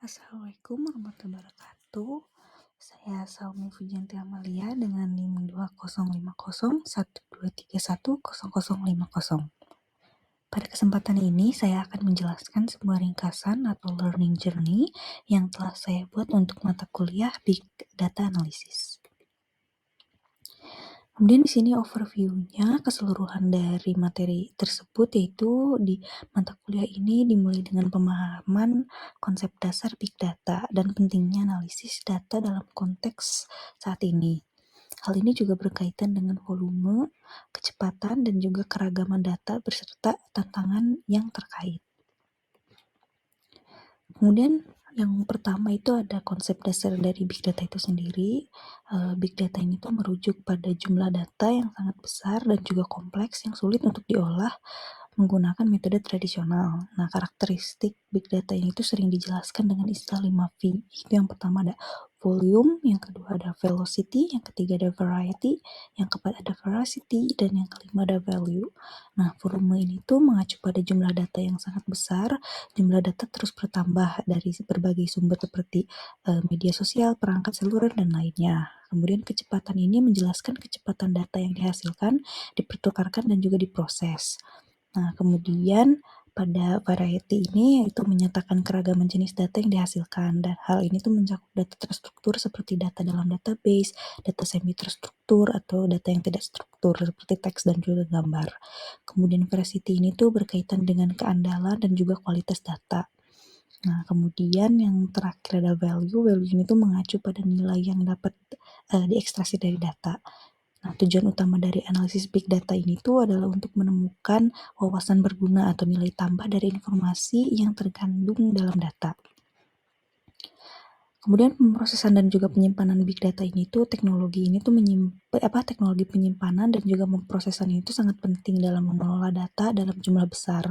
Assalamualaikum warahmatullahi wabarakatuh. Saya Salmi Fujanti Amalia dengan NIM 205012310050. Pada kesempatan ini saya akan menjelaskan sebuah ringkasan atau learning journey yang telah saya buat untuk mata kuliah Big Data Analysis. Kemudian di sini overview-nya keseluruhan dari materi tersebut, yaitu di mata kuliah ini dimulai dengan pemahaman konsep dasar Big Data dan pentingnya analisis data dalam konteks saat ini. Hal ini juga berkaitan dengan volume, kecepatan, dan juga keragaman data beserta tantangan yang terkait. Kemudian yang pertama itu ada konsep dasar dari Big Data itu sendiri. Big Data ini tuh merujuk pada jumlah data yang sangat besar dan juga kompleks yang sulit untuk diolah menggunakan metode tradisional. Nah, karakteristik Big Data ini tuh sering dijelaskan dengan istilah 5V. Itu yang pertama ada volume, yang kedua ada velocity, yang ketiga ada variety, yang keempat ada veracity, dan yang kelima ada value. Nah, volume ini tuh mengacu pada jumlah data yang sangat besar. Jumlah data terus bertambah dari berbagai sumber seperti media sosial, perangkat seluler, dan lainnya. Kemudian kecepatan ini menjelaskan kecepatan data yang dihasilkan, dipertukarkan, dan juga diproses. Nah, kemudian pada variety ini itu menyatakan keragaman jenis data yang dihasilkan, dan hal ini tuh mencakup data terstruktur seperti data dalam database, data semi terstruktur, atau data yang tidak struktur seperti teks dan juga gambar. Kemudian veracity ini tuh berkaitan dengan keandalan dan juga kualitas data. Nah, kemudian yang terakhir ada value. Value ini tuh mengacu pada nilai yang dapat diekstraksi dari data. Nah, tujuan utama dari analisis big data ini tuh adalah untuk menemukan wawasan berguna atau nilai tambah dari informasi yang terkandung dalam data. Kemudian pemrosesan dan juga penyimpanan big data ini tuh teknologi penyimpanan dan juga pemrosesan itu sangat penting dalam mengelola data dalam jumlah besar.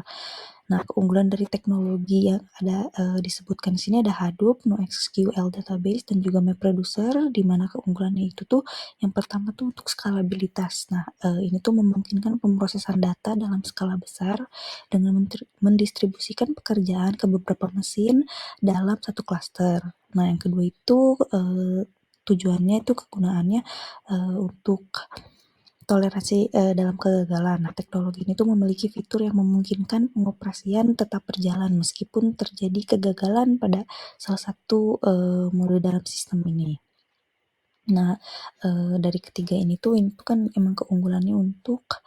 Nah, keunggulan dari teknologi yang ada disebutkan di sini ada Hadoop, NoSQL database, dan juga MapReducer, di mana keunggulannya itu tuh yang pertama tuh untuk skalabilitas. Nah, ini tuh memungkinkan pemrosesan data dalam skala besar dengan mendistribusikan pekerjaan ke beberapa mesin dalam satu klaster. Nah, yang kedua itu tujuannya itu kegunaannya untuk toleransi dalam kegagalan. Nah, teknologi ini tuh memiliki fitur yang memungkinkan pengoperasian tetap berjalan meskipun terjadi kegagalan pada salah satu mode dalam sistem ini. Nah, dari ketiga ini tuh kan emang keunggulannya untuk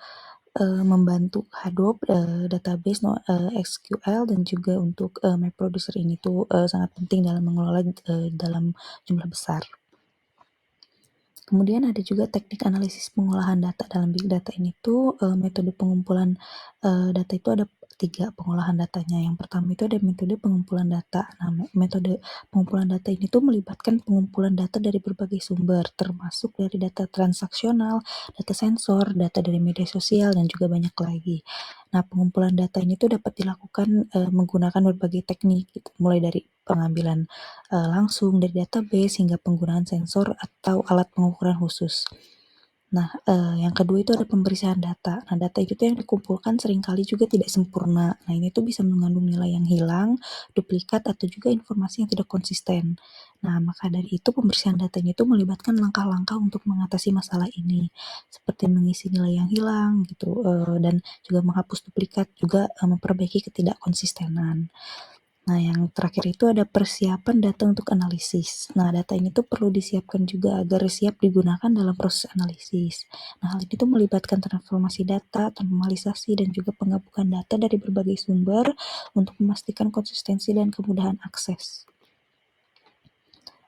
membantu Hadoop, database SQL, dan juga untuk MapReducer ini tuh sangat penting dalam mengelola dalam jumlah besar. Kemudian ada juga teknik analisis pengolahan data dalam big data ini tuh metode pengumpulan data itu ada 3 pengolahan datanya. Yang pertama itu ada metode pengumpulan data. Nah, metode pengumpulan data ini tuh melibatkan pengumpulan data dari berbagai sumber, termasuk dari data transaksional, data sensor, data dari media sosial, dan juga banyak lagi. Nah, pengumpulan data ini tuh dapat dilakukan menggunakan berbagai teknik, gitu, mulai dari pengambilan langsung dari database hingga penggunaan sensor atau alat pengukuran khusus. Nah, yang kedua itu ada pembersihan data. Nah, data itu tuh yang dikumpulkan seringkali juga tidak sempurna. Nah, ini tuh bisa mengandung nilai yang hilang, duplikat, atau juga informasi yang tidak konsisten. Nah, maka dari itu pembersihan data ini tuh melibatkan langkah-langkah untuk mengatasi masalah ini, seperti mengisi nilai yang hilang gitu, dan juga menghapus duplikat, juga memperbaiki ketidakkonsistenan. Nah, yang terakhir itu ada persiapan data untuk analisis. Nah, data ini tuh perlu disiapkan juga agar siap digunakan dalam proses analisis. Nah, hal ini tuh melibatkan transformasi data, normalisasi, dan juga penggabungan data dari berbagai sumber untuk memastikan konsistensi dan kemudahan akses.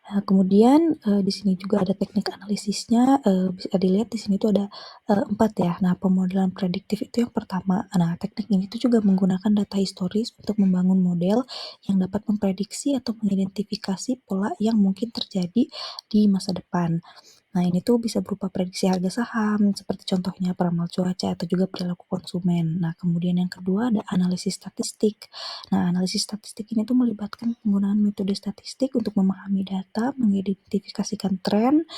Nah, kemudian di sini juga ada teknik analisisnya, bisa dilihat di sini tuh ada 4 ya. Nah, pemodelan prediktif itu yang pertama. Nah, teknik ini tuh juga menggunakan data historis untuk membangun model yang dapat memprediksi atau mengidentifikasi pola yang mungkin terjadi di masa depan. Nah, ini tuh bisa berupa prediksi harga saham, seperti contohnya peramal cuaca atau juga perilaku konsumen. Nah, kemudian yang kedua ada analisis statistik. Nah, analisis statistik ini tuh melibatkan penggunaan metode statistik untuk memahami data, mengidentifikasikan tren,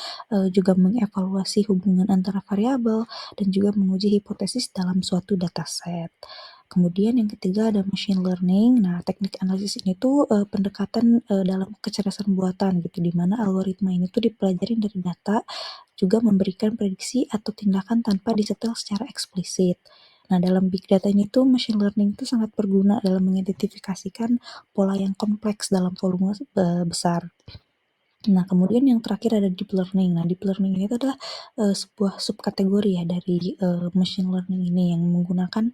juga mengevaluasi hubungan antara variabel, dan juga menguji hipotesis dalam suatu dataset. Kemudian yang ketiga ada machine learning. Nah, teknik analisis ini tuh pendekatan dalam kecerdasan buatan gitu, di mana algoritma ini tuh dipelajari dari data, juga memberikan prediksi atau tindakan tanpa disetel secara eksplisit. Nah, dalam big data ini tuh machine learning itu sangat berguna dalam mengidentifikasikan pola yang kompleks dalam volume besar. Nah, kemudian yang terakhir ada deep learning. Nah, deep learning ini adalah sebuah subkategori ya dari machine learning ini yang menggunakan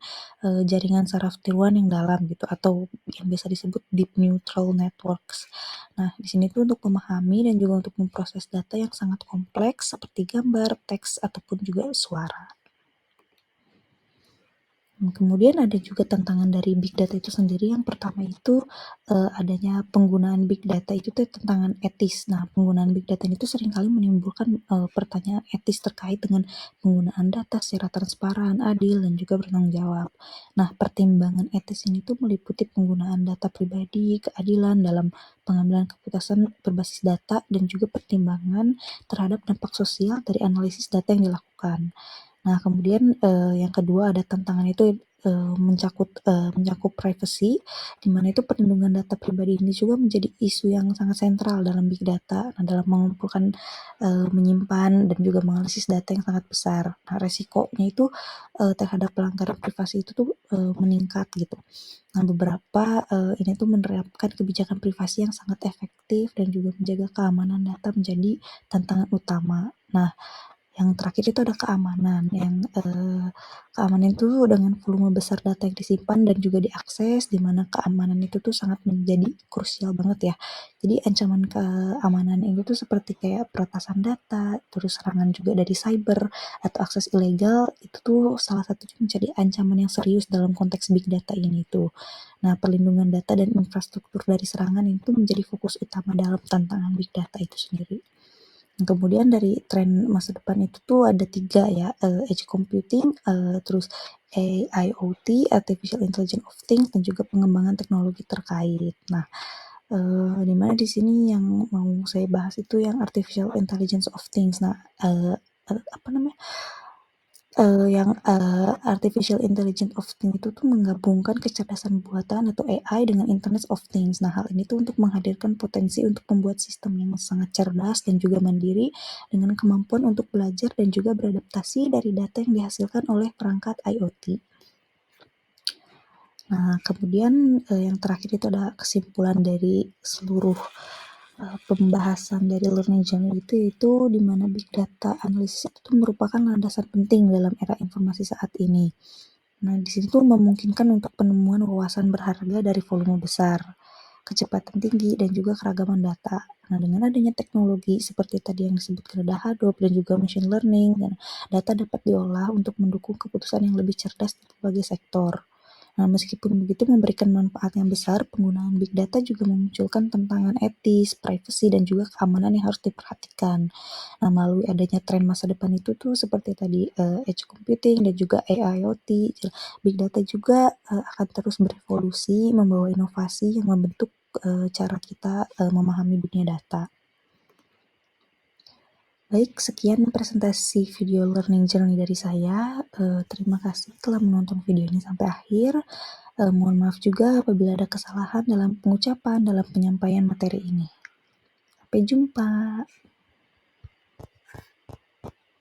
jaringan saraf tiruan yang dalam gitu, atau yang biasa disebut deep neural networks. Nah, di sini tuh untuk memahami dan juga untuk memproses data yang sangat kompleks seperti gambar, teks, ataupun juga suara. Kemudian ada juga tantangan dari big data itu sendiri. Yang pertama itu adanya penggunaan big data itu tuh tantangan etis. Nah, penggunaan big data itu seringkali menimbulkan pertanyaan etis terkait dengan penggunaan data secara transparan, adil, dan juga bertanggung jawab. Nah, pertimbangan etis ini tuh meliputi penggunaan data pribadi, keadilan dalam pengambilan keputusan berbasis data, dan juga pertimbangan terhadap dampak sosial dari analisis data yang dilakukan. Nah, kemudian yang kedua ada tantangan itu mencakup privacy, di mana itu perlindungan data pribadi ini juga menjadi isu yang sangat sentral dalam big data. Nah, dalam mengumpulkan, menyimpan dan juga menganalisis data yang sangat besar. Nah, resikonya itu terhadap pelanggaran privasi itu tuh meningkat gitu. Nah, beberapa ini tuh menerapkan kebijakan privasi yang sangat efektif dan juga menjaga keamanan data menjadi tantangan utama. Nah, yang terakhir itu ada keamanan, yang keamanan itu dengan volume besar data yang disimpan dan juga diakses, di mana keamanan itu tuh sangat menjadi krusial banget ya. Jadi ancaman keamanan itu tuh seperti kayak peretasan data, terus serangan juga dari cyber atau akses ilegal, itu tuh salah satunya menjadi ancaman yang serius dalam konteks big data ini tuh. Nah, perlindungan data dan infrastruktur dari serangan itu menjadi fokus utama dalam tantangan big data itu sendiri. Kemudian dari tren masa depan itu tuh ada 3 ya, edge computing, terus AIoT, Artificial Intelligence of Things, dan juga pengembangan teknologi terkait. Nah, di mana di sini yang mau saya bahas itu yang Artificial Intelligence of Things. Nah, apa namanya, yang Artificial Intelligence of Things itu tuh menggabungkan kecerdasan buatan atau AI dengan Internet of Things. Nah, hal ini tuh untuk menghadirkan potensi untuk membuat sistem yang sangat cerdas dan juga mandiri dengan kemampuan untuk belajar dan juga beradaptasi dari data yang dihasilkan oleh perangkat IoT. Nah, kemudian yang terakhir itu ada kesimpulan dari seluruh pembahasan dari learning journey itu di mana big data analisis itu merupakan landasan penting dalam era informasi saat ini. Nah, di situ tuh memungkinkan untuk penemuan wawasan berharga dari volume besar, kecepatan tinggi, dan juga keragaman data. Nah, dengan adanya teknologi seperti tadi yang disebutkan ada Hadoop dan juga machine learning, dan data dapat diolah untuk mendukung keputusan yang lebih cerdas di berbagai sektor. Nah, meskipun begitu memberikan manfaat yang besar, penggunaan big data juga memunculkan tantangan etis, privacy, dan juga keamanan yang harus diperhatikan. Nah, melalui adanya tren masa depan itu tuh seperti tadi edge computing dan juga AIoT, big data juga akan terus berevolusi, membawa inovasi yang membentuk cara kita memahami dunia data. Baik, sekian presentasi video learning journey dari saya. Terima kasih telah menonton video ini sampai akhir. Mohon maaf juga apabila ada kesalahan dalam pengucapan dalam penyampaian materi ini. Sampai jumpa.